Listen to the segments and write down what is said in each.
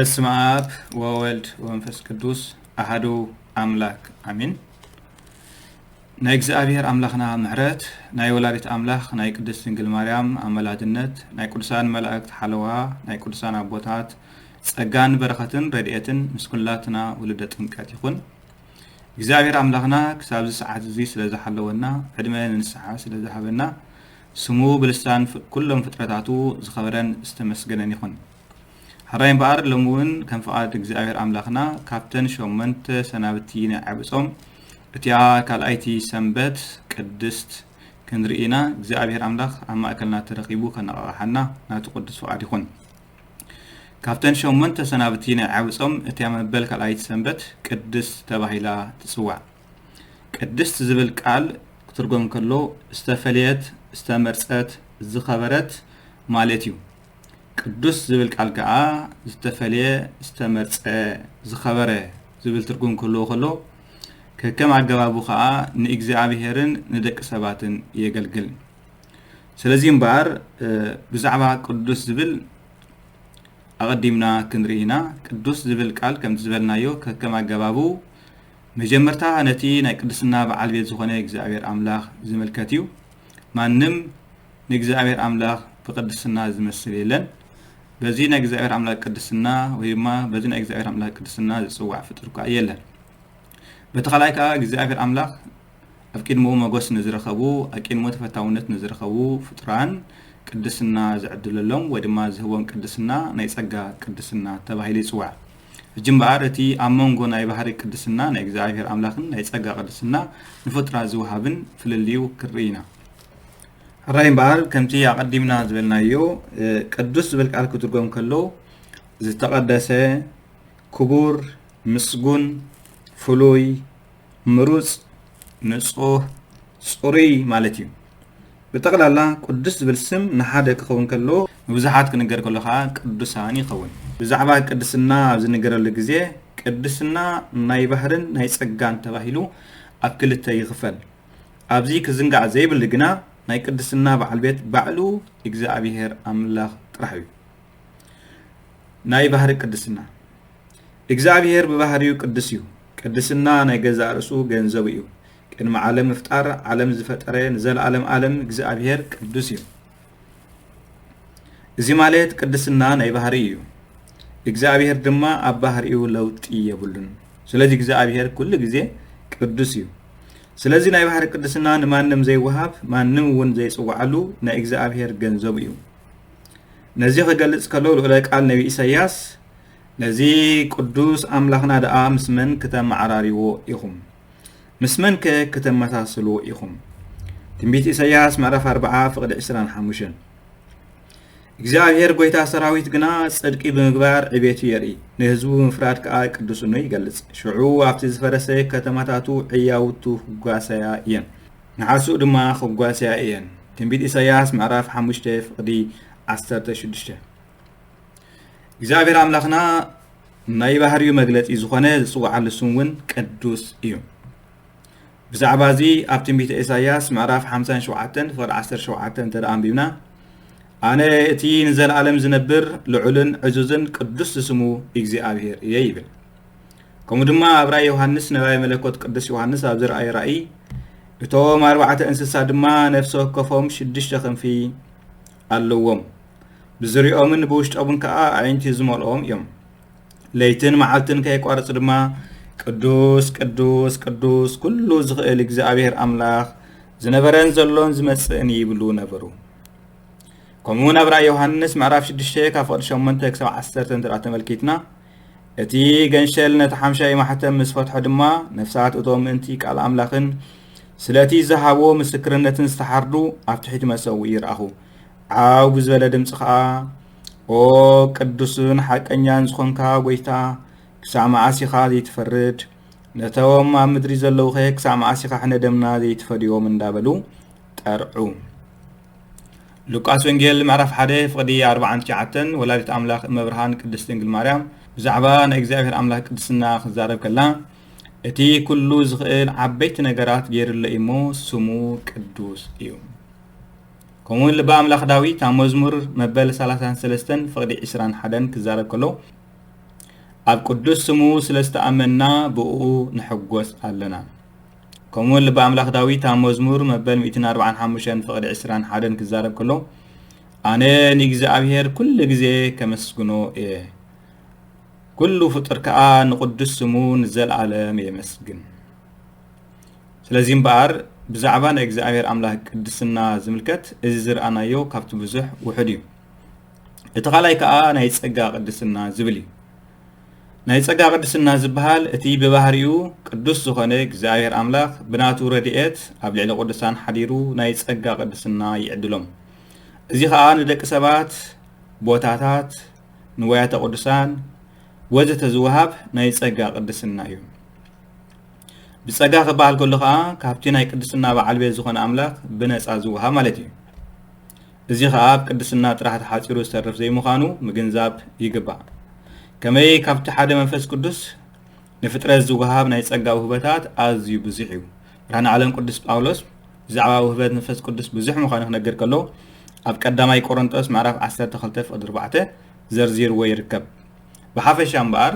بسم آب وولد ومنفس قدوس أحدو أملاك أمين. نايك زابير أملاخنا معرات ناي ولادة أملاخ ناي قدس سنجل مريم أملا جنت ناي قدسان ملائكة حلوة ناي قدسان أبوتات سأجان بركتن رديتن مسكولاتنا ولدت مكات يخون. زابير أملاخنا كساب ساعات زي سلازة حلونا عدمين الساعة سلازة حبنا سمو بلسان كلهم فتراتاتو زخبرن استمسجنن يخون. هراين بار لمون كان فؤاد እግዚአብሔር አምላኽና ካፕተን ሾመንት ሰናብቲና ዓብጾም እቲያ ካልአይቲ ሰንበት ቅድስት ክንሪኢና እግዚአብሔር አምላኽ አማእከልና ተረኺቡ ከነቃሓና ናቱ ቅዱስ ፈቃድ ይኹን ካፕተን ሾመንት ሰናብቲና ዓብጾም እቲያ መበል ካልአይቲ ሰንበት ቅድስት ተባሂላ ትጽዋዕ ቅድስት ዝብል ቃል ክትርጎም ከሎ ዝተፈልየት ዝተመርጸት ዝኸበረት ማለት እዩ ቅዱስ ዝብል ቃል ከዓ ዝተፈልየ ዝተመርጸ ዝኸበረ ዝብል ትርጉም ከሎ ከከም አገባቡ ከዓ ንእግዚአብሔርን ንደቂ ሰባትን የገልግል ስለዚህ እምበር ብዛዕባ ቅዱስ ዝብል አቀዲምና ክንሪኢና ቅዱስ ዝብል ቃል ከም ዝበልናዮ ከከም አገባቡ መጀመርታ ነቲ ናይ ቅድስና በዓል ቤት ዝኾነ እግዚአብሔር አምላኽ ዝምልከት እዩ ማንም ንእግዚአብሔር አምላኽ በቅድስና ዝመስል የለን በዚህ ናይ እግዚአብሔር አምላክ ቅድስና ወይማ በዚህ ናይ እግዚአብሔር አምላክ ቅድስና ዝጽዋዕ ፍጡር ካ የለን በተኸላይካ እግዚአብሔር አምላክ አብቂድሞ መጎስ ንዝረኸቡ አቂድሞ ተፈታውነት ንዝረኸቡ ፍጡራን ቅድስና ዝዕድለሎም ወይማ ዝህቦም ቅድስና ናይ ጸጋ ቅድስና ተባሂሉ ይጽዋዕ እጅምባር እቲ አመንጎ ናይ ባህሪ ቅድስና ናይ እግዚአብሔር አምላክን ናይ ጸጋ ቅድስና ንፍጡራ ዝውሃብን ፍልልዩ ክርኢና هراين بار كمتي أقدمنا زبلنا يو قدوس بالقال كترجم كله زتقدس كبور مسجون فلوي مروز نصوه صوري مالتي بتقل الله قدوس بالسم نحادك خون كله وزحات كنجر كله خا قدوساني خون بزعبا قدسنا زنجر اللجزء قدسنا ناي بحرن ناي سجان تباهلو أكل التيغفل أبزي كزنجع زي باللجنا ናይ ቅድስና በዓል ቤት ባዕሉ እግዚአብሔር አምላኽ ጥራሕ እዩ ናይ ባህሪ ቅድስና እግዚአብሔር በባህሪው ቅዱስ እዩ ቅድስና ናይ ገዛ ርእሱ ገንዘብ እዩ ቅድመ ዓለም ምፍጣር ዓለም ዝፈጠረ ንዘለዓለም ዓለም እግዚአብሔር ቅዱስ እዩ እዚ ማለት ቅድስና ናይ ባህሪ እዩ እግዚአብሔር ድማ ኣብ ባህሪው ለውጢ የብሉን ስለዚህ እግዚአብሔር ኩሉ ግዜ ቅዱስ እዩ ስለዚህ ናይ ባህሪ ቅድስና ንማንም ዘይወሃብ ማንም እውን ዘይጽዋዓሉ ናይ እግዚአብሔር ገንዘብ እዩ ነዚ ክገልጽ ከሎ ልዑለ ቃል ነቢ ኢሳይያስ ነዚ ቅዱስ አምላኽና ደኣ ምስመን ከተማዓራሪዎ ኢኹም ምስመን ከተመሳሰልዎ ኢኹም ትንቢት ኢሳይያስ ምዕራፍ 40 ፍቅዲ 25 እግዚአብሔር ጎይታ ሰራዊት ግና ጽድቂ ብምግባር ዕቤቱ የርኢ ንህዝቡ ምፍራድ ከዓ ቅዱስኑ ይገልጽ ሽዑ ኣብቲ ዝፈረሰ ከተማታቱ ዕያውቱ ጓሰያ እየን ንዓሱ ድማ ጓሰያ እየን ትንቢት ኢሳይያስ ምዕራፍ 5 ፍቅዲ 16 እግዚአብሔር አምላኽና ናይ ባህሪው መግለጺ ዝኾነ ዝጽዋዓሉ ስም እውን ቅዱስ እዩ ብዛዕባ እዚ ኣብ ትንቢት ኢሳይያስ ምዕራፍ 57 ፍቅዲ 17 ተኣንቢብና أنا أتين زل عالم زنبر لعلن عزوزن قدس اسمه እግዚአብሔር يبل كم دما أبرا يوحنس نبي ملكوت قدس يوحنس أبزر أي رأي بتوم 4 إنسان دما نفسه كفهم شدش خنفي اللوم بزريهم من بوشت أبن كأ عينتي زمالهم يوم ليتن معلتن كي قارص دما قدوس قدوس قدوس كله زغل እግዚአብሔር أملاخ زنبرن زلون زمسن يبلو نبرو كمون أبرا يوحنس معرف شدشة كفر شمنتك 10 ترى ملكيتنا اتي جنشل نتحمشي محتم مسفت حدما نفسات أتوم انتي على أملاخن سلاتي زهاو مسكرنتن استحردو أفتحيت مسوي يرأهو عاو بزبالة دمسخا او قدسون حق انيان زخونكا ويتا كسام عاسيخا دي تفرد نتوم مدري زلو خيك كسام عاسيخا حنا دمنا دي تفريو من دابلو ترعو لوقاس وانجيل معرف حدا فقدي 49 ولادة أملاخ مبرهان قدس دنجل مريم بزعبا نأجزاهر أملاخ قدسنا خزارب كلا اتي كلو زغيل عبيت نجارات غير اللئيمو سمو قدوس ايو كمون لبا أملاخ داوي تام مزمور مبال 33 فقدي 21 كزارب كلو ኣብ ቅዱስ ስሙ ስለስተኣመና ብኡ ንሕጎስ ኣለና ከምኡውን ልበ ኣምላኽ ዳዊት ኣብ መዝሙር መበል 145 ፍቕዲ 21 ክዛረብ ከሎ ኣነ ንእግዚኣብሔር ኩሉ ግዜ ከመስግኖ እየ ኩሉ ፍጡር ከዓ ንቅዱስ ስሙ ንዘለዓለም የመስግን ስለዚ እምበኣር ብዛዕባ ናይ እግዚኣብሔር ኣምላኽ ቅድስና ዝምልከት እዚ ዝረኣናዮ ካብቲ ብዙሕ ውሑድ እዩ እቲ ካልኣይ ከዓ ናይ ፀጋ ቅድስና ዝብል እዩ ናይ ፀጋ ቅድስና ዝበሃል እቲ ብባህሪኡ ቅዱስ ዝኾነ እግዚኣብሔር ኣምላኽ ብናቱ ረድኤት ኣብ ልዕሊ ቅዱሳን ሓዲሩ ናይ ፀጋ ቅድስና ይዕድሎም እዚ ከዓ ንደቂ ሰባት ቦታታት ንዋያተ ቅዱሳን ወዘተ ዝወሃብ ናይ ፀጋ ቅድስና እዩ ብፀጋ ክበሃል ከሎ ከዓ ካብቲ ናይ ቅድስና በዓል ቤት ዝኾነ ኣምላኽ ብነፃ ዝወሃብ ማለት እዩ እዚ ከዓ ኣብ ቅድስና ጥራሕ ተሓፂሩ ዝሰርፍ ዘይምዃኑ ምግንዛብ ይግባእ ከመይ ካብቲ ሓደ መንፈስ ቅዱስ ንፍጥረት ዝወሃብ ናይ ፀጋ ውህበታት ኣዝዩ ብዙሕ እዩ ብርሃነ ዓለም ቅዱስ ጳውሎስ ብዛዕባ ውህበት መንፈስ ቅዱስ ብዙሕ ምዃኑ ክነግር ከሎ ኣብ ቀዳማይ ቆሮንጦስ ምዕራፍ 12:4 ዘርዚርዎ ይርከብ ብሓፈሻ እምበኣር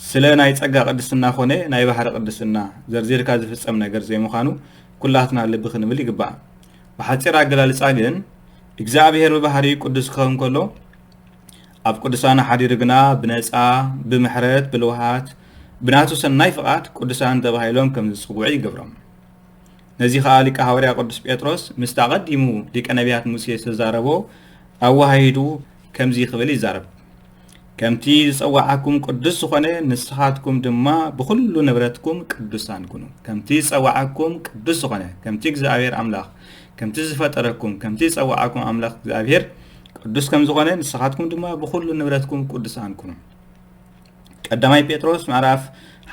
ስለ ናይ ፀጋ ቅድስና ኮነ ናይ ባህሪ ቅድስና ዘርዚርካ ዝፍፀም ነገር ዘይምዃኑ ኩላትና ልቢ ክንብል ይግባእ ብሓፂር ኣገላልፃ ግን እግዚኣብሔር ብባህሪ ቅዱስ ክኸውን ከሎ ኣብ ቅዱሳን ሓዲሩ ግና ብነፃ ብምሕረት ብልውሃት ብናቱ ሰናይ ፍቓድ ቅዱሳን ተባሂሎም ከም ዝፅውዑ ይገብሮም ነዚ ከዓ ሊቀ ሐዋርያ ቅዱስ ጴጥሮስ ምስ ተቐዲሙ ሊቀ ነቢያት ሙሴ ዝተዛረቦ ኣዋሃሂዱ ከምዚ ክብል ይዛረብ ከምቲ ዝፀዋዓኩም ቅዱስ ዝኾነ ንስኻትኩም ድማ ብኩሉ ንብረትኩም ቅዱሳን ኩኑ ከምቲ ዝፀዋዓኩም ቅዱስ ዝኾነ ከምቲ እግዚኣብሔር ኣምላኽ ከምቲ ዝፈጠረኩም ከምቲ ዝፀዋዓኩም ኣምላኽ እግዚኣብሔር ቅዱስ ከም ዝኾነ ንስኻትኩም ድማ ብኩሉ ንብረትኩም ቅዱሳን ኩኑ ቀዳማይ ጴጥሮስ ምዕራፍ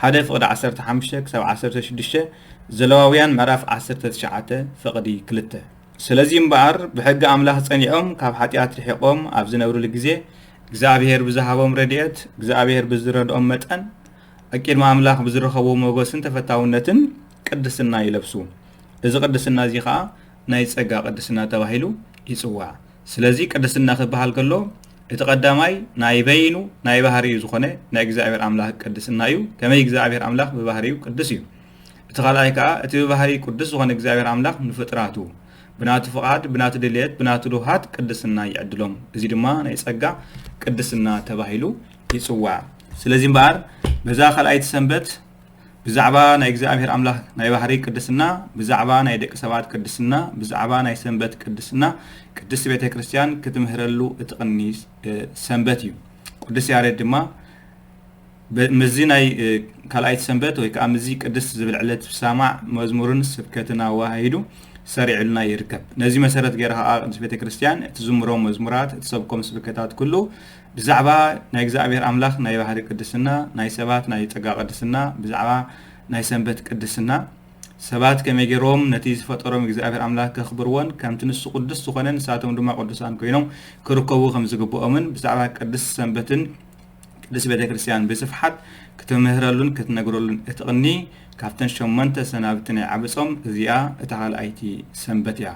1:15-16 ዘለዋውያን ምዕራፍ 19 ፍቕዲ 2 ስለዚ እምበኣር ብሕጊ ኣምላኽ ፀኒዖም ካብ ሓጢኣት ርሒቆም ኣብ ዝነብሩሉ ግዜ እግዚኣብሔር ብዝሃቦም ረድኤት እግዚኣብሔር ብዝረድኦም መጠን ኣቂድሚ ኣምላኽ ብዝረኸቡ ሞገስን ተፈታውነትን ቅድስና ይለብሱ እዚ ቅድስና እዚ ከዓ ናይ ፀጋ ቅድስና ተባሂሉ ይፅዋዕ ስለዚ ቅድስና ክበሃል ከሎ እቲ ቀዳማይ ናይ በይኑ ናይ ባህሪኡ ዝኾነ ናይ እግዚኣብሔር ኣምላኽ ቅድስና እዩ ከመይ እግዚኣብሔር ኣምላኽ ብባህሪኡ ቅዱስ እዩ እቲ ካልኣይ ከዓ እቲ ብባህሪ ቅዱስ ዝኾነ እግዚኣብሔር ኣምላኽ ንፍጥራቱ ብናቱ ፍቓድ ብናቱ ድልየት ብናቱ ልውሃት ቅድስና ይዕድሎም እዚ ድማ ናይ ፀጋ ቅድስና ተባሂሉ ይፅዋዕ ስለዚ እምበኣር በዛ ካልኣይቲ ሰንበት ብዛዕባ ናይ እግዚኣብሔር ኣምላኽ ናይ ባህሪ ቅድስና ብዛዕባ ናይ ደቂ ሰባት ቅድስና ብዛዕባ ናይ ሰንበት ቅድስና ቅድስቲ ቤተ ክርስቲያን ክትምህረሉ እትቕኒ ሰንበት እዩ ቅዱስ ያሬድ ድማ ምዚ ናይ ካልኣይቲ ሰንበት ወይ ከዓ ምዚ ቅዱስ ዝብል ዕለት ብሰማዕ መዝሙርን ስብከትን ኣዋሂዱ ሰሪዕልና ይርከብ ነዚ መሰረት ገይራ ከዓ ቅድስቲ ቤተ ክርስቲያን እትዝምሮም መዝሙራት እትሰብኮም ስብከታት ኩሉ ብዛዕባ ናይ እግዚኣብሔር ኣምላኽ ናይ ባህሪ ቅድስና ናይ ሰባት ናይ ፀጋ ቅድስና ብዛዕባ ናይ ሰንበት ቅድስና ሰባት ከመይ ገይሮም ነቲ ዝፈጠሮም እግዚኣብሔር ኣምላኽ ከኽብርዎን ከምቲ ንሱ ቅዱስ ዝኾነ ንሳቶም ድማ ቅዱሳን ኮይኖም ክርከቡ ከም ዝግብኦምን ብዛዕባ ቅዱስ ሰንበትን ቅዱስ ቤተ ክርስቲያን ብስፍሓት ክትምህረሉን ክትነግረሉን እትቕኒ ካብተን 8 ሰናብቲ ናይ ዓብፆም እዚኣ እታ ካልኣይቲ ሰንበት እያ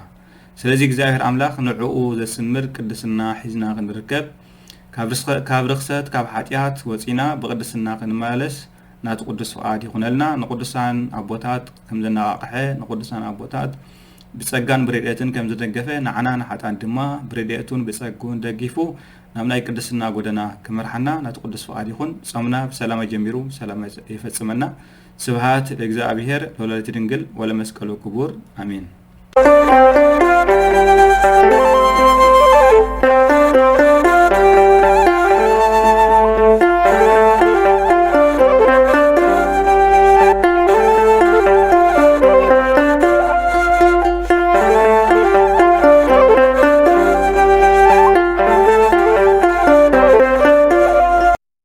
ስለዚ እግዚኣብሔር ኣምላኽ ንዕኡ ዘስምር ቅድስና ሒዝና ክንርከብ ካብ ርክሰት ካብ ሓጢኣት ወፂና ብቅድስና ክንመላለስ ናቱ ቅዱስ ፍቓድ ይኹነልና ንቅዱሳን ኣቦታት ከም ዘነቃቅሐ ንቅዱሳን ኣቦታት ብፀጋን ብረድኤትን ከም ዝደገፈ ንዓና ንሓጣን ድማ ብረድኤቱን ብፀጉን ደጊፉ ናብ ናይ ቅድስና ጎደና ክመርሓና ናቱ ቅዱስ ፍቓድ ይኹን ጾምና ብሰላም ጀሚሩ ብሰላም ይፈጽመና ስብሃት ለእግዚአብሔር ለወላዲቱ ድንግል ወለመስቀሉ ክቡር አሜን